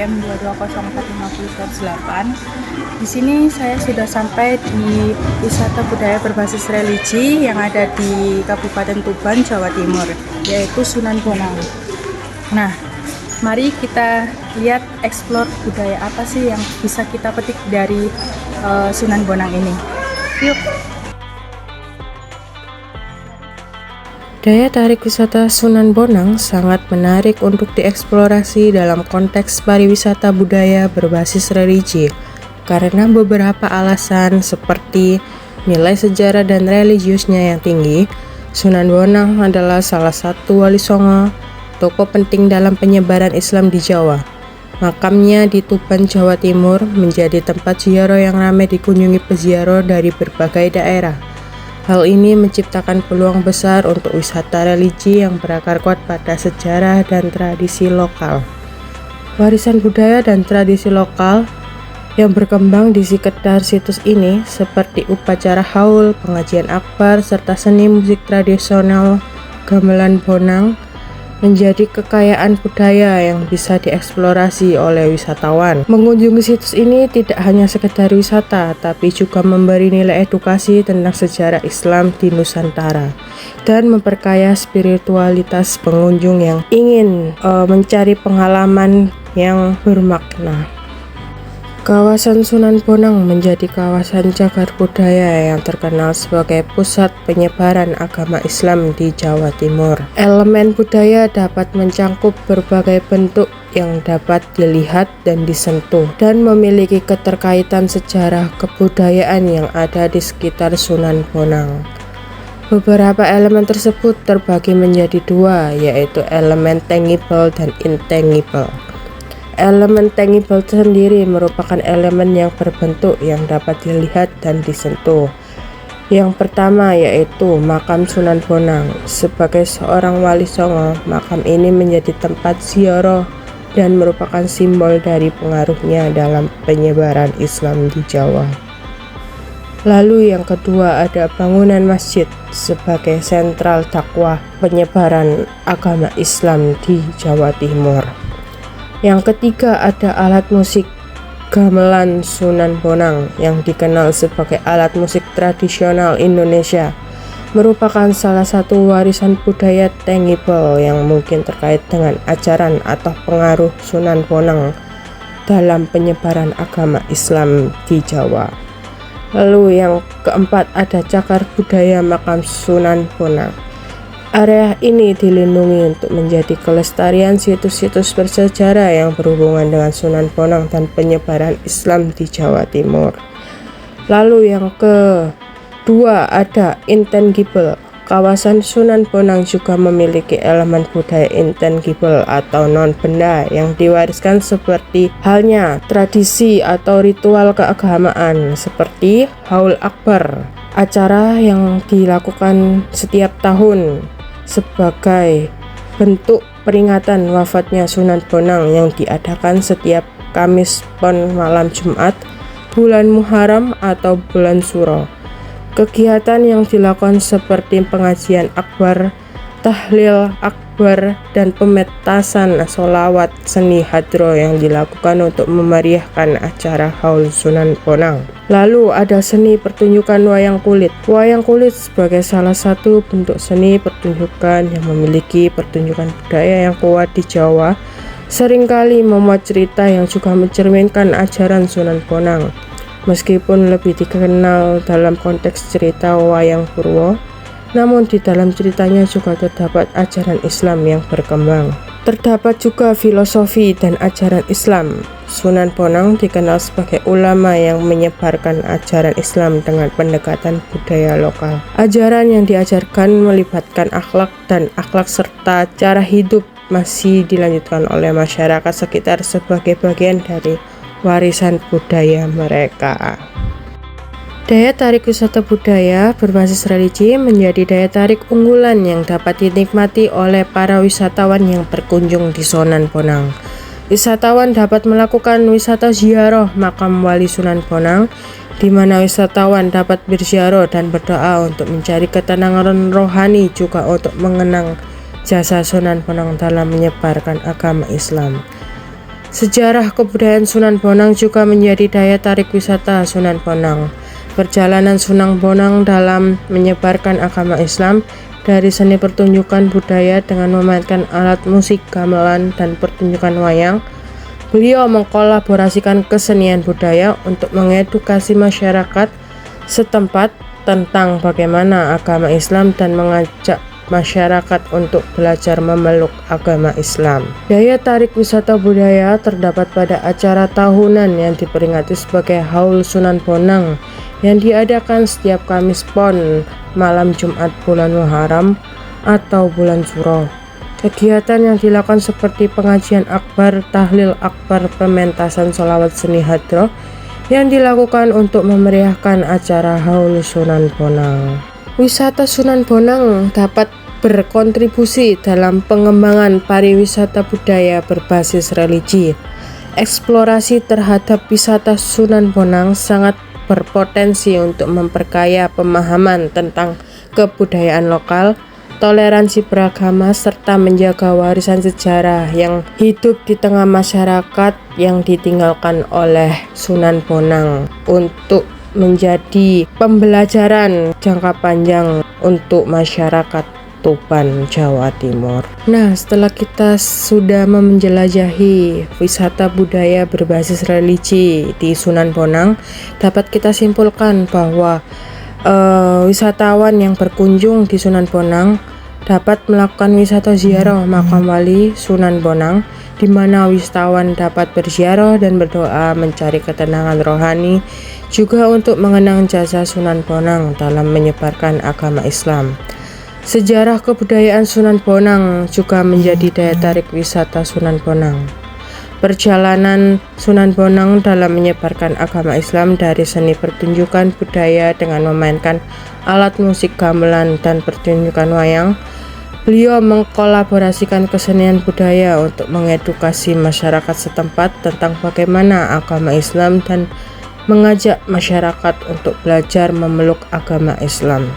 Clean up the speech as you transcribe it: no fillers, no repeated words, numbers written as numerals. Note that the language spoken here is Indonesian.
BPM 2204508. Di sini saya sudah sampai di wisata budaya berbasis religi yang ada di Kabupaten Tuban, Jawa Timur, yaitu Sunan Bonang. Nah, mari kita lihat eksplor budaya apa sih yang bisa kita petik dari Sunan Bonang ini. Yuk! Daya tarik wisata Sunan Bonang sangat menarik untuk dieksplorasi dalam konteks pariwisata budaya berbasis religi karena beberapa alasan seperti nilai sejarah dan religiusnya yang tinggi. Sunan Bonang adalah salah satu wali songo, tokoh penting dalam penyebaran Islam di Jawa. Makamnya di Tuban, Jawa Timur menjadi tempat ziarah yang ramai dikunjungi peziarah dari berbagai daerah. Hal ini menciptakan peluang besar untuk wisata religi yang berakar kuat pada sejarah dan tradisi lokal. Warisan budaya dan tradisi lokal yang berkembang di sekitar situs ini seperti upacara haul, pengajian akbar, serta seni musik tradisional gamelan Bonang menjadi kekayaan budaya yang bisa dieksplorasi oleh wisatawan. Mengunjungi situs ini tidak hanya sekedar wisata, tapi juga memberi nilai edukasi tentang sejarah Islam di Nusantara dan memperkaya spiritualitas pengunjung yang ingin mencari pengalaman yang bermakna. Kawasan Sunan Bonang menjadi kawasan cagar budaya yang terkenal sebagai pusat penyebaran agama Islam di Jawa Timur. Elemen budaya dapat mencangkup berbagai bentuk yang dapat dilihat dan disentuh dan memiliki keterkaitan sejarah kebudayaan yang ada di sekitar Sunan Bonang. Beberapa elemen tersebut terbagi menjadi dua, yaitu elemen tangible dan intangible. Elemen tangible sendiri merupakan elemen yang berbentuk yang dapat dilihat dan disentuh. Yang pertama yaitu makam Sunan Bonang. Sebagai seorang wali songo, makam ini menjadi tempat ziarah dan merupakan simbol dari pengaruhnya dalam penyebaran Islam di Jawa. Lalu yang kedua ada bangunan masjid sebagai sentral dakwah penyebaran agama Islam di Jawa Timur. Yang ketiga ada alat musik gamelan Sunan Bonang yang dikenal sebagai alat musik tradisional Indonesia, merupakan salah satu warisan budaya tangible yang mungkin terkait dengan ajaran atau pengaruh Sunan Bonang dalam penyebaran agama Islam di Jawa. Lalu yang keempat ada cagar budaya makam Sunan Bonang. Area ini dilindungi untuk menjadi kelestarian situs-situs bersejarah yang berhubungan dengan Sunan Bonang dan penyebaran Islam di Jawa Timur. Lalu yang kedua ada intangible. Kawasan Sunan Bonang juga memiliki elemen budaya intangible atau non-benda yang diwariskan seperti halnya tradisi atau ritual keagamaan seperti haul akbar, acara yang dilakukan setiap tahun sebagai bentuk peringatan wafatnya Sunan Bonang yang diadakan setiap Kamis Pon malam Jumat, bulan Muharram atau bulan Suro. Kegiatan yang dilakukan seperti pengajian akbar, tahlil akbar, dan pementasan sholawat seni hadro yang dilakukan untuk memeriahkan acara haul Sunan Bonang. Lalu ada seni pertunjukan wayang kulit. Wayang kulit sebagai salah satu bentuk seni pertunjukan yang memiliki pertunjukan budaya yang kuat di Jawa, seringkali memuat cerita yang juga mencerminkan ajaran Sunan Bonang. Meskipun lebih dikenal dalam konteks cerita wayang Purwo, namun di dalam ceritanya juga terdapat ajaran Islam yang berkembang. Terdapat juga filosofi dan ajaran Islam. Sunan Bonang dikenal sebagai ulama yang menyebarkan ajaran Islam dengan pendekatan budaya lokal. Ajaran yang diajarkan melibatkan akhlak dan akhlak serta cara hidup masih dilanjutkan oleh masyarakat sekitar sebagai bagian dari warisan budaya mereka. Daya tarik wisata budaya berbasis religi menjadi daya tarik unggulan yang dapat dinikmati oleh para wisatawan yang berkunjung di Sunan Bonang. Wisatawan dapat melakukan wisata ziarah makam Wali Sunan Bonang, di mana wisatawan dapat berziarah dan berdoa untuk mencari ketenangan rohani, juga untuk mengenang jasa Sunan Bonang dalam menyebarkan agama Islam. Sejarah kebudayaan Sunan Bonang juga menjadi daya tarik wisata Sunan Bonang. Perjalanan Sunan Bonang dalam menyebarkan agama Islam dari seni pertunjukan budaya dengan memainkan alat musik gamelan dan pertunjukan wayang. Beliau mengkolaborasikan kesenian budaya untuk mengedukasi masyarakat setempat tentang bagaimana agama Islam dan mengajak masyarakat untuk belajar memeluk agama Islam. Daya tarik wisata budaya terdapat pada acara tahunan yang diperingati sebagai Haul Sunan Bonang yang diadakan setiap Kamis Pon malam Jumat bulan Muharram atau bulan Suro. Kegiatan yang dilakukan seperti pengajian akbar, tahlil akbar, pementasan sholawat seni hadroh yang dilakukan untuk memeriahkan acara Haul Sunan Bonang. Wisata Sunan Bonang dapat berkontribusi dalam pengembangan pariwisata budaya berbasis religi. Eksplorasi terhadap wisata Sunan Bonang sangat berpotensi untuk memperkaya pemahaman tentang kebudayaan lokal, toleransi beragama, serta menjaga warisan sejarah yang hidup di tengah masyarakat yang ditinggalkan oleh Sunan Bonang untuk menjadi pembelajaran jangka panjang untuk masyarakat Tuban, Jawa Timur. Nah, setelah kita sudah menjelajahi wisata budaya berbasis religi di Sunan Bonang, dapat kita simpulkan bahwa wisatawan yang berkunjung di Sunan Bonang dapat melakukan wisata ziarah makam wali Sunan Bonang, di mana wisatawan dapat berziarah dan berdoa mencari ketenangan rohani, juga untuk mengenang jasa Sunan Bonang dalam menyebarkan agama Islam. Sejarah kebudayaan Sunan Bonang juga menjadi daya tarik wisata Sunan Bonang. Perjalanan Sunan Bonang dalam menyebarkan agama Islam dari seni pertunjukan budaya dengan memainkan alat musik gamelan dan pertunjukan wayang. Beliau mengkolaborasikan kesenian budaya untuk mengedukasi masyarakat setempat tentang bagaimana agama Islam dan mengajak masyarakat untuk belajar memeluk agama Islam.